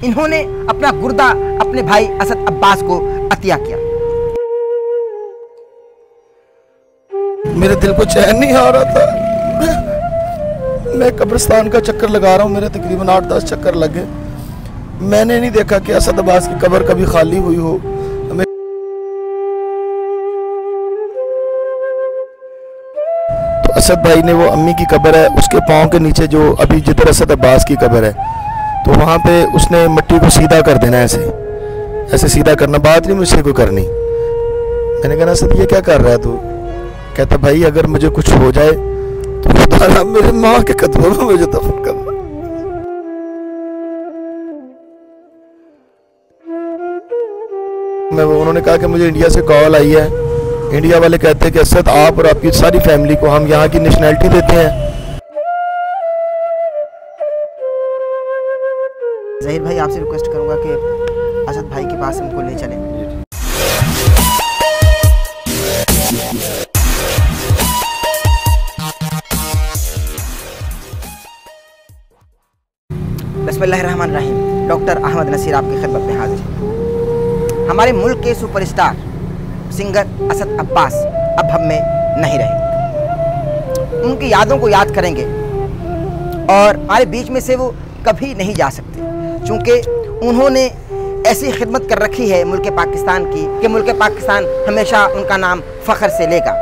इन्होंने अपना गुर्दा अपने भाई असद अब्बास को अतिया किया। मेरे दिल को चैन नहीं आ रहा था। मैं कब्रिस्तान का चक्कर लगा रहा हूँ, मेरे तकरीबन 8-10 चक्कर लगे। मैंने नहीं देखा कि असद अब्बास की कब्र कभी खाली हुई हो। तो असद भाई ने वो अम्मी की कब्र है, उसके पाँव के नीचे जो अभी जिधर असद अब्बास की कब्र है, तो वहाँ पे उसने मिट्टी को सीधा कर देना, ऐसे ऐसे सीधा करना, बात नहीं मुझसे कोई करनी। मैंने कहा असद ये क्या कर रहा है तू? कहता भाई अगर मुझे कुछ हो जाए तो खुदा मेरे माँ के कदमों में मुझे दफन कर। उन्होंने कहा कि मुझे इंडिया से कॉल आई है, इंडिया वाले कहते हैं कि असद आप और आपकी सारी फैमिली को हम यहाँ की नेशनैलिटी देते हैं। ज़हीर भाई आपसे रिक्वेस्ट करूंगा कि असद भाई के पास हमको ले चलें। बिस्मिल्लाहिर्रहमानिर्रहीम। डॉक्टर अहमद नसीर आपकी खिदमत में हाजिर है। हमारे मुल्क के सुपरस्टार सिंगर असद अब्बास अब हम में नहीं रहे। उनकी यादों को याद करेंगे और हमारे बीच में से वो कभी नहीं जा सकते, चूँकि उन्होंने ऐसी खिदमत कर रखी है मुल्क पाकिस्तान की कि मुल्क पाकिस्तान हमेशा उनका नाम फ़ख्र से लेगा।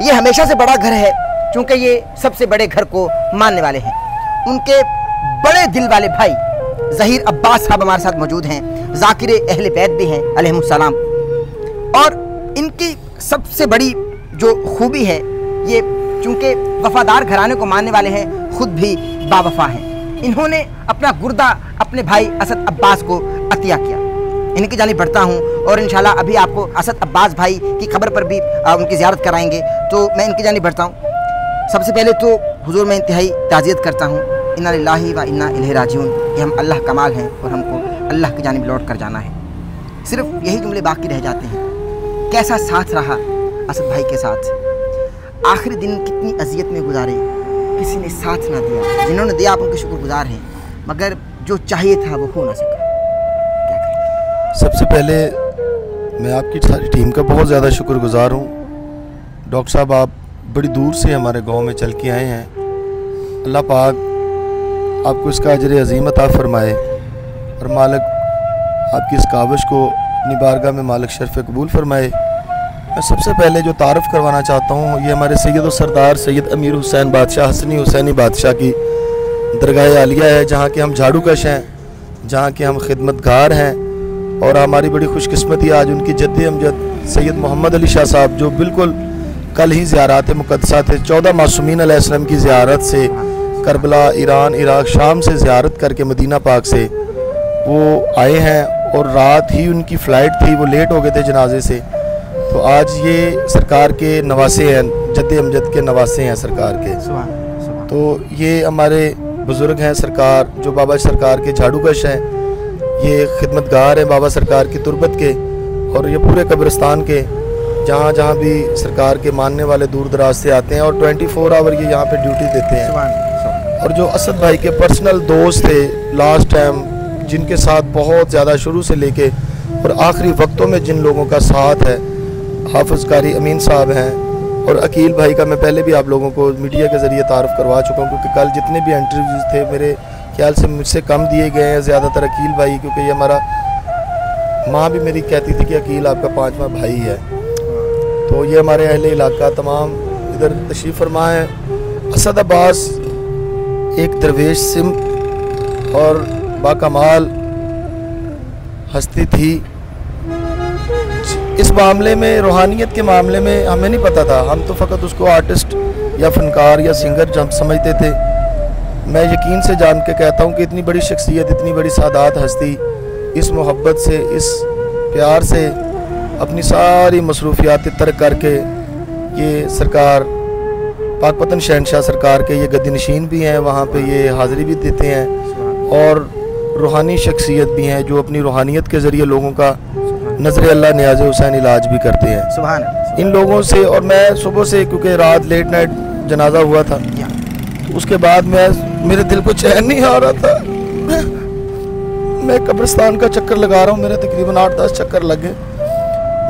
ये हमेशा से बड़ा घर है, चूँकि ये सबसे बड़े घर को मानने वाले हैं। उनके बड़े दिल वाले भाई ज़हीर अब्बास साहब हमारे साथ मौजूद हैं, ज़ाकिर अहले बैत भी हैं अलैहिमुस्सलाम। और इनकी सबसे बड़ी जो खूबी है, ये चूँकि वफ़ादार घराने को मानने वाले हैं, ख़ुद भी बावफ़ा हैं। इन्होंने अपना गुर्दा अपने भाई असद अब्बास को अतिया किया। इनकी जानिब बढ़ता हूँ और इंशाल्लाह अभी आपको असद अब्बास भाई की खबर पर भी उनकी ज़ियारत कराएंगे, तो मैं इनकी जानिब बढ़ता हूँ। सबसे पहले तो हुजूर में इंतहाई ताज़ियत करता हूँ, इन्ना लिल्लाहि व इन्ना इलैहि राजिऊन, कि हम अल्लाह कमाल हैं और हमको अल्लाह की जानिब लौट कर जाना है। सिर्फ यही जुमले बाकी रह जाते हैं। कैसा साथ रहा असद भाई के साथ, आखिरी दिन कितनी अजियत में गुजारे, किसी ने साथ ना दिया, जिन्होंने दिया आप उनके शुक्रगुजार हैं, मगर जो चाहिए था वो हो ना सका। क्या करें? सबसे पहले मैं आपकी सारी टीम का बहुत ज़्यादा शुक्रगुजार हूँ। डॉक्टर साहब आप बड़ी दूर से हमारे गांव में चल के आए हैं। अल्लाह पाक आपको इसका अजर अज़ीम अता फ़रमाए और मालिक आपकी इस काविश को अपनी बारगाह में मालिक शर्फ़ कबूल फ़रमाए। मैं सबसे पहले जो तारफ़ करवाना चाहता हूँ, ये हमारे सैयद व सरदार सैयद अमीर हुसैन बादशाह हसनी हुसैनी बादशाह की दरगाह आलिया है, जहाँ के हम झाड़ू कश हैं, जहाँ के हम खिदमतगार हैं। और हमारी बड़ी खुशकिस्मती आज उनकी जद्द अमजद सैयद मोहम्मद अली शाह साहब, जो बिल्कुल कल ही ज़ियारत मुक़द्दसा थे, 14 मासूमीन अलैहिस्सलाम की ज़ियारत से करबला, ईरान, इराक़, शाम से ज़ियारत करके मदीना पाक से वो आए हैं। और रात ही उनकी फ़्लाइट थी, वो लेट हो गए थे जनाजे से। तो आज ये सरकार के नवासे हैं, जद्द अमजद के नवासे हैं सरकार के। तो ये हमारे बुज़ुर्ग हैं सरकार, जो बाबा सरकार के झाड़ू कश हैं, ये खिदमतगार हैं बाबा सरकार की तुरबत के, और ये पूरे कब्रिस्तान के जहाँ जहाँ भी सरकार के मानने वाले दूर दराज से आते हैं, और 24 आवर ये यहाँ पे ड्यूटी देते हैं। और जो असद भाई के पर्सनल दोस्त थे लास्ट टाइम, जिनके साथ बहुत ज़्यादा शुरू से लेके और आखिरी वक्तों में जिन लोगों का साथ है, हाफिज़ कारी अमीन साहब हैं, और अकील भाई का मैं पहले भी आप लोगों को मीडिया के ज़रिए तारफ़ करवा चुका हूँ, क्योंकि कल जितने भी इंटरव्यूज़ थे मेरे ख्याल से मुझसे कम दिए गए हैं ज़्यादातर अकील भाई, क्योंकि ये हमारा माँ भी मेरी कहती थी कि अकील आपका 5वां भाई है। तो ये हमारे अहले इलाका तमाम इधर तशरीफ़ फरमा है। असद अब्बास एक दरवेश सिम और बाकमाल हस्ती थी। इस मामले में, रूहानियत के मामले में हमें नहीं पता था, हम तो फ़कत उसको आर्टिस्ट या फ़नकार या सिंगर जब समझते थे। मैं यकीन से जान के कहता हूँ कि इतनी बड़ी शख्सियत, इतनी बड़ी सादात हस्ती, इस मोहब्बत से, इस प्यार से अपनी सारी मसरूफियात तर्क करके ये सरकार पाकपतन शहनशाह सरकार के ये गद्दी नशीन भी हैं, वहाँ पे ये हाज़िरी भी देते हैं, और रूहानी शख्सियत भी हैं जो अपनी रूहानियत के ज़रिए लोगों का नज़र अल्लाह नियाज़ हुसैन इलाज भी करते हैं। सुभान इन लोगों से, और मैं सुबह से, क्योंकि रात लेट नाइट जनाजा हुआ था, तो उसके बाद मेरे दिल को चैन नहीं आ रहा था। मैं कब्रिस्तान का चक्कर लगा रहा हूँ, मेरे तकरीबन 8-10 चक्कर लगे,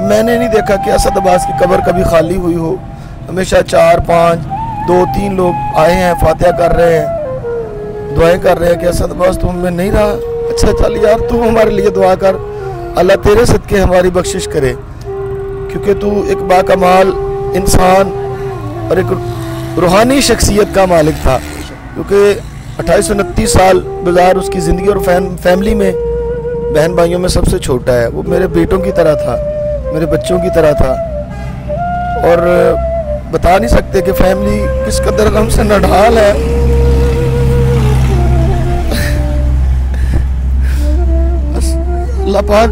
मैंने नहीं देखा कि असद अब्बास की कब्र कभी खाली हुई हो। हमेशा 4-5, 2-3 लोग आए हैं, फातिहा कर रहे हैं, दुआएं कर रहे हैं कि असद अब्बास तुम में नहीं रहा, अच्छा चल यार तू हमारे लिए दुआ कर, अल्लाह तेरे सदके हमारी बख्शिश करे, क्योंकि तू एक बाकमाल इंसान और एक रूहानी शख्सियत का मालिक था। क्योंकि 2829 साल गुजार उसकी ज़िंदगी और फैमिली में बहन भाइयों में सबसे छोटा है। वो मेरे बेटों की तरह था, मेरे बच्चों की तरह था, और बता नहीं सकते कि फैमिली किस कदर गम से नढाल है। अल्लाह पाक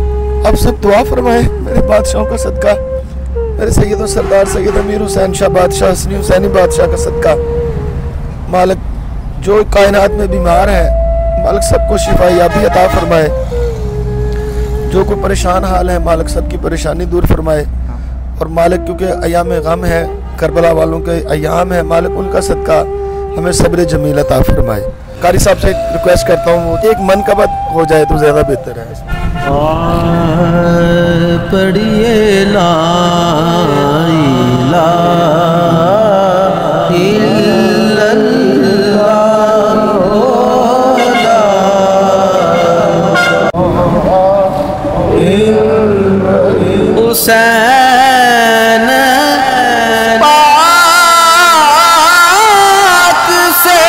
अब सब दुआ फरमाए मेरे बादशाहों का सदका, मेरे सैयद और सरदार सैयद अमीर हुसैन शाह बादशाह हसनी हुसैनी बादशाह का सदका। मालिक जो कायनात में बीमार है, मालिक सबको शिफायाबी अता फरमाए, जो कोई परेशान हाल है मालिक सबकी परेशानी दूर फरमाए। और मालिक क्योंकि अयाम गम है, करबला वालों के अयाम है, मालिक उनका सदका हमें सब्र जमील अता फरमाए। कारी साहब से रिक्वेस्ट करता हूँ एक मन का बात हो जाए तो ज़्यादा बेहतर है। पढ़िए ला इलाहा इल्लल्लाह हुसैन पाक से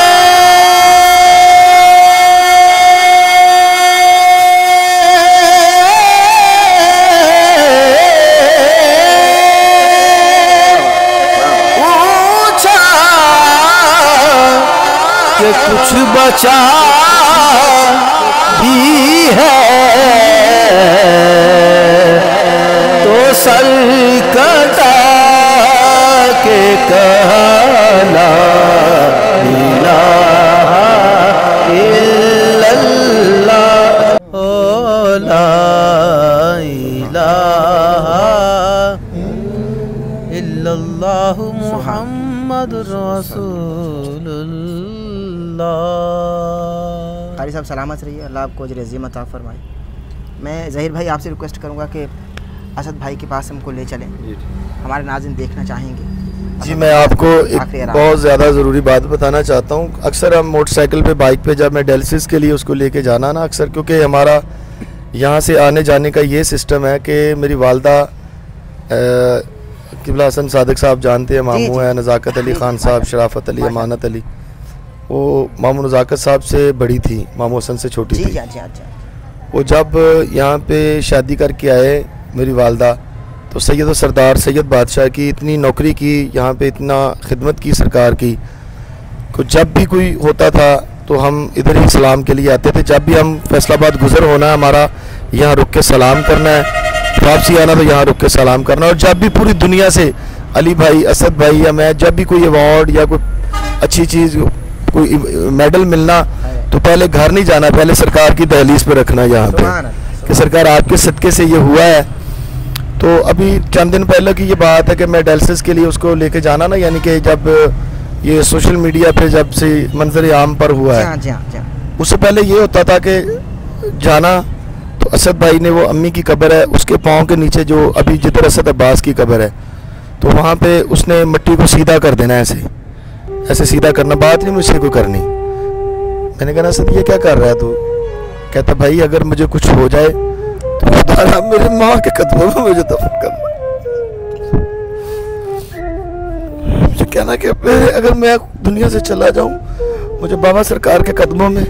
कि कुछ बचा भी है तो सर कटा के कहला इलाहा इल्लल्लाह ओ ला इलाहा इल्लल्लाह मुहम्मदुर रसूलुल्लाह। कारी साहब सलामत रहिए, अल्लाह आपको अजर अज़ीम अता फरमाए। मैं ज़हीर भाई आपसे रिक्वेस्ट करूंगा कि असद भाई के पास हमको ले चलें, हमारे नाज़रीन देखना चाहेंगे। जी मैं आपको एक बहुत ज़्यादा ज़रूरी बात बताना चाहता हूँ। अक्सर हम मोटरसाइकिल पे बाइक पे जब मैं डायलिसिस के लिए उसको लेके जाना ना, अक्सर क्योंकि हमारा यहाँ से आने जाने का ये सिस्टम है कि मेरी वालदा किबला हसन सादिक साहब जानते हैं, मामू है नज़ाकत अली ख़ान साहब, शराफत अली, अमानत अली, वो मामू नज़ाकत साहब से बड़ी थी, मामू हसन से छोटी थी। वो जब यहाँ पे शादी करके आए मेरी वालदा, तो सैयद और सरदार सैयद बादशाह की इतनी नौकरी की, यहाँ पे इतना खिदमत की सरकार की, तो जब भी कोई होता था तो हम इधर ही सलाम के लिए आते थे। जब भी हम फैसलाबाद गुजर होना है हमारा, यहाँ रुक के सलाम करना है, वापसी आना तो यहाँ रुक के सलाम करना। और जब भी पूरी दुनिया से अली भाई, असद भाई या मैं, जब भी कोई अवार्ड या कोई अच्छी चीज़, कोई मेडल मिलना, तो पहले घर नहीं जाना, पहले सरकार की दहलीज पे रखना यहाँ पे कि सरकार आपके सदक़े से ये हुआ है। तो अभी चंद दिन पहले की ये बात है कि मैं डायलिसिस के लिए उसको लेके जाना ना, यानी कि जब ये सोशल मीडिया पे जब से मंजर आम पर हुआ है, उससे पहले ये होता था कि जाना तो असद भाई ने, वो अम्मी की कब्र है उसके पाँव के नीचे जो अभी जिधर असद अब्बास की कब्र है, तो वहाँ पे उसने मिट्टी को सीधा कर देना, ऐसे ऐसे सीधा करना, बात नहीं मुझसे कोई करनी। मैंने कहा असद ये क्या कर रहा है तू? कहता भाई अगर मुझे कुछ हो जाए तो खुदा मेरे माँ के कदमों में मुझे दफन करना। मुझे कहना कि अगर मैं दुनिया से चला जाऊँ, मुझे बाबा सरकार के कदमों में,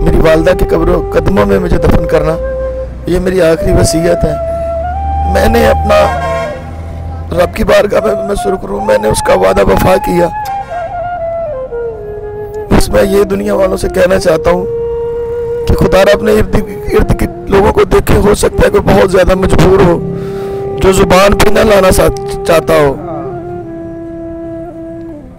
मेरी वालदा के कदमों में मुझे दफन करना, ये मेरी आखिरी वसीयत है। मैंने अपना रब की बारगाह में मैं सुरखरू, मैंने उसका वादा वफा किया। बस मैं ये दुनिया वालों से कहना चाहता हूँ कि खुदा अपने इर्द गिर्द लोगों को देखे, हो सकता है कोई बहुत ज़्यादा मजबूर हो, जो जुबान पे न लाना चाहता हो,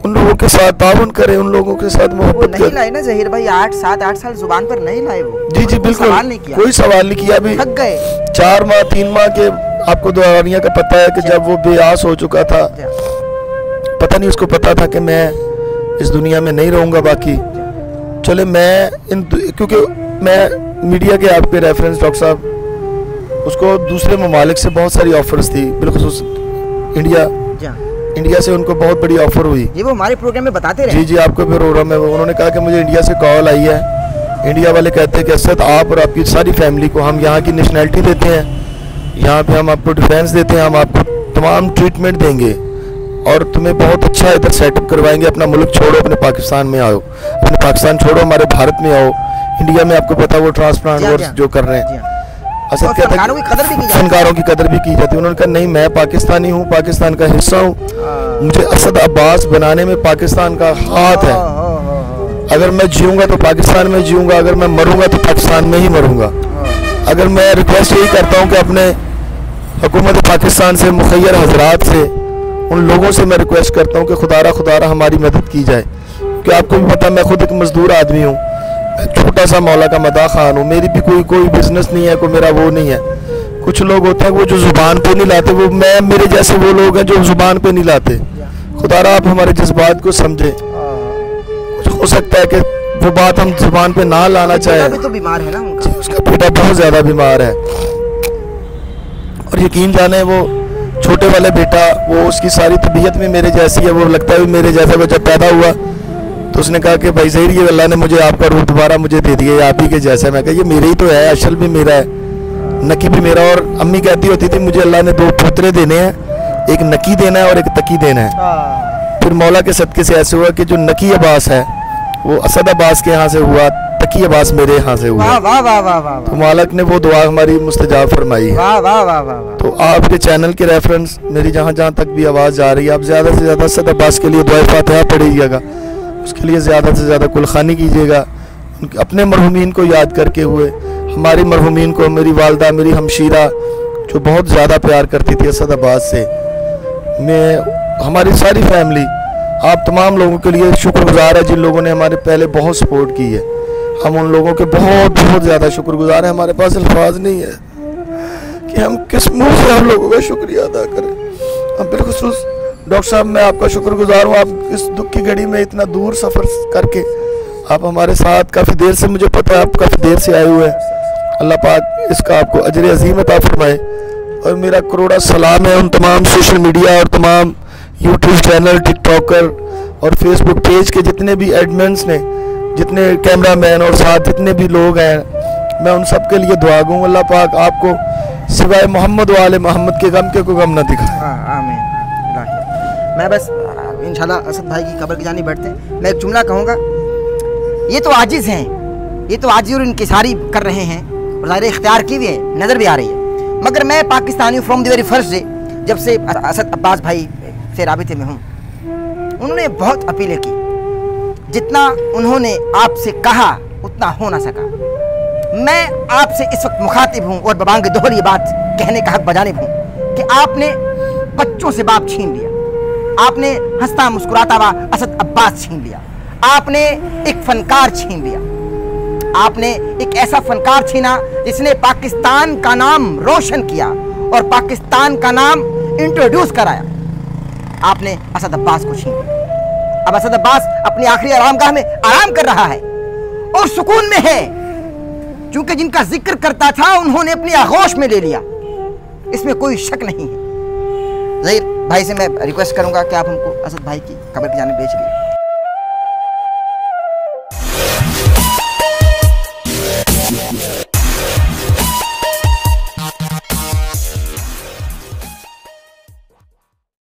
उन लोगों के साथ ताउन करे, उन लोगों के साथ मोहब्बत करे। नहीं लाए ना ज़हीर भाई, 8 साल जुबान पर नहीं लाए वो। जी जी बिल्कुल, कोई सवाल नहीं किया। अभी थक गए 4 माह 3 माह के, आपको दुआनिया का पता है कि जब वो बेआस हो चुका था, पता नहीं उसको पता था कि मैं इस दुनिया में नहीं रहूँगा बाकी। चले मैं क्योंकि मैं मीडिया के आपके रेफरेंस डॉक्टर साहब, उसको दूसरे ममालिक से बहुत सारी ऑफर्स थी, बिलखुसूस इंडिया से उनको बहुत बड़ी ऑफर हुई। ये वो हमारे प्रोग्राम में बताते रहे। जी आपको भी प्रोग्राम में उन्होंने कहा कि मुझे इंडिया से कॉल आई है, इंडिया वाले कहते हैं कि असद आप और आपकी सारी फैमिली को हम यहाँ की नेशनैलिटी देते हैं, यहाँ पे हम आपको डिफेंस देते हैं, हम आपको तमाम ट्रीटमेंट देंगे और तुम्हें बहुत अच्छा इधर सेटअप करवाएंगे, अपना मुल्क छोड़ो, अपने पाकिस्तान में आओ, अपने पाकिस्तान छोड़ो, हमारे भारत में आओ। इंडिया में आपको पता वो ट्रांसप्लांट और जो कर रहे हैं, असद कहते हैं फनकारों की कदर भी की जाती है। उन्होंने कहा नहीं, मैं पाकिस्तानी हूँ, पाकिस्तान का हिस्सा हूँ, मुझे असद अब्बास बनाने में पाकिस्तान का हाथ है। अगर मैं जीऊँगा तो पाकिस्तान में जीऊँगा, अगर मैं मरूँगा तो पाकिस्तान में ही मरूँगा। अगर मैं रिक्वेस्ट यही करता हूँ कि अपने हुकूमत पाकिस्तान से, मुखैर हजरात से, उन लोगों से मैं रिक्वेस्ट करता हूँ कि खुदारा हमारी मदद की जाए, क्योंकि आपको भी पता मैं खुद एक मजदूर आदमी हूँ, छोटा सा मौला का मदा खान हूँ, मेरी भी कोई बिजनेस नहीं है, कोई मेरा वो नहीं है। कुछ लोग होते हैं वो जो जुबान पे नहीं लाते, वो मैं मेरे जैसे वो लोग हैं जो जुबान पे नहीं लाते। खुदारा आप हमारे जज्बात को समझे। कुछ हो सकता है कि वो बात हम जुबान पे ना लाना चाहें। तो बीमार है ना उनका? उसका बेटा बहुत ज़्यादा बीमार है और यकीन जाने वो छोटे वाले बेटा, वो उसकी सारी तबीयत में मेरे जैसी है, वो लगता है मेरे जैसा। वो जब पैदा हुआ तो उसने कहा कि भाई ज़हीर, ये अल्लाह ने मुझे आपका रूप दोबारा मुझे दे दिया, आप ही के जैसा। मैं कहा ये मेरे ही तो है, अशल भी मेरा है, नकी भी मेरा। और अम्मी कहती होती थी मुझे अल्लाह ने 2 पोतरे देने हैं, एक नकी देना है और एक तकी देना है। फिर मौला के सदक़े से ऐसे हुआ कि जो नकी अब्बास है वो असद अब्बास के यहाँ से हुआ, तकी अब्बास मेरे यहाँ से हुआ। वाह वाह वाह वाह। तो मालिक ने वो दुआ हमारी मुस्तजाब फरमाई है। वाह वाह वाह वाह। तो आपके चैनल के रेफरेंस मेरी जहाँ तक भी आवाज़ जा रही है, आप ज़्यादा से ज़्यादा असद अब्बास के लिए दुआ फातिहा पढ़िएगा, उसके लिए ज़्यादा से ज़्यादा कुलखानी कीजिएगा, अपने मरहूमीन को याद करके हुए। हमारी मरहूमीन को, मेरी वालदा, मेरी हमशीरा जो बहुत ज़्यादा प्यार करती थी असद अब्बास से, मैं, हमारी सारी फैमिली, आप तमाम लोगों के लिए शुक्रगुजार है जिन लोगों ने हमारे पहले बहुत सपोर्ट की है। हम उन लोगों के बहुत ज़्यादा शुक्रगुजार हैं। हमारे पास अल्फाज नहीं है कि हम किस मुँह से हम लोगों का शुक्रिया अदा करें। हम बिलखुसूस डॉक्टर साहब, मैं आपका शुक्रगुजार हूँ, आप इस दुख की घड़ी में इतना दूर सफ़र करके आप हमारे साथ, काफ़ी देर से, मुझे पता है आप काफ़ी देर से आए हुए हैं। अल्लाह पाक इसका आपको अजर अज़ीम अता फरमाए। और मेरा करोड़ा सलाम है उन तमाम सोशल मीडिया और तमाम यूट्यूब चैनल, टिकटॉकर और फेसबुक पेज के जितने भी एडमिन्स ने, जितने कैमरामैन और साथ जितने भी लोग हैं, मैं उन सब के लिए दुआ गूँ। अल्लाह पाक आपको सिवाय मोहम्मद वाले मोहम्मद के गम के को गम न दिखाए। आमीन। मैं बस इंशाल्लाह असद भाई की कब्र की जानिब बढ़ते हैं। मैं एक जुमला कहूँगा, ये तो आजिज़ हैं, ये तो आजिज़ और इनकिसारी कर रहे हैं और ज़ाहिर इख्तियार की भी है, नज़र भी आ रही है, मगर मैं Pakistani from the very first day, जब से असद अब्बास भाई से राबिते में हूँ, उन्होंने बहुत अपीलें की। जितना उन्होंने आपसे कहा उतना हो ना सका। मैं आपसे इस वक्त मुखातिब हूँ और बबांग दोहर ये बात कहने का हक बजानिब हूँ कि आपने बच्चों से बाप छीन लिया, आपने हंसता मुस्कुराता हुआ असद अब्बास छीन लिया, आपने एक फनकार छीन लिया, आपने एक ऐसा फनकार छीना जिसने पाकिस्तान का नाम रोशन किया और पाकिस्तान का नाम इंट्रोड्यूस कराया। आपने असद अब्बास को छीन लिया। अब असद अब्बास अपनी आखिरी आरामगाह में आराम कर रहा है और सुकून में है, क्योंकि जिनका जिक्र करता था उन्होंने अपनी आगोश में ले लिया, इसमें कोई शक नहीं है। ज़हीर भाई से मैं रिक्वेस्ट करूंगा कि आप हमको असद भाई की कब्र की जानिब भेज दीजिए।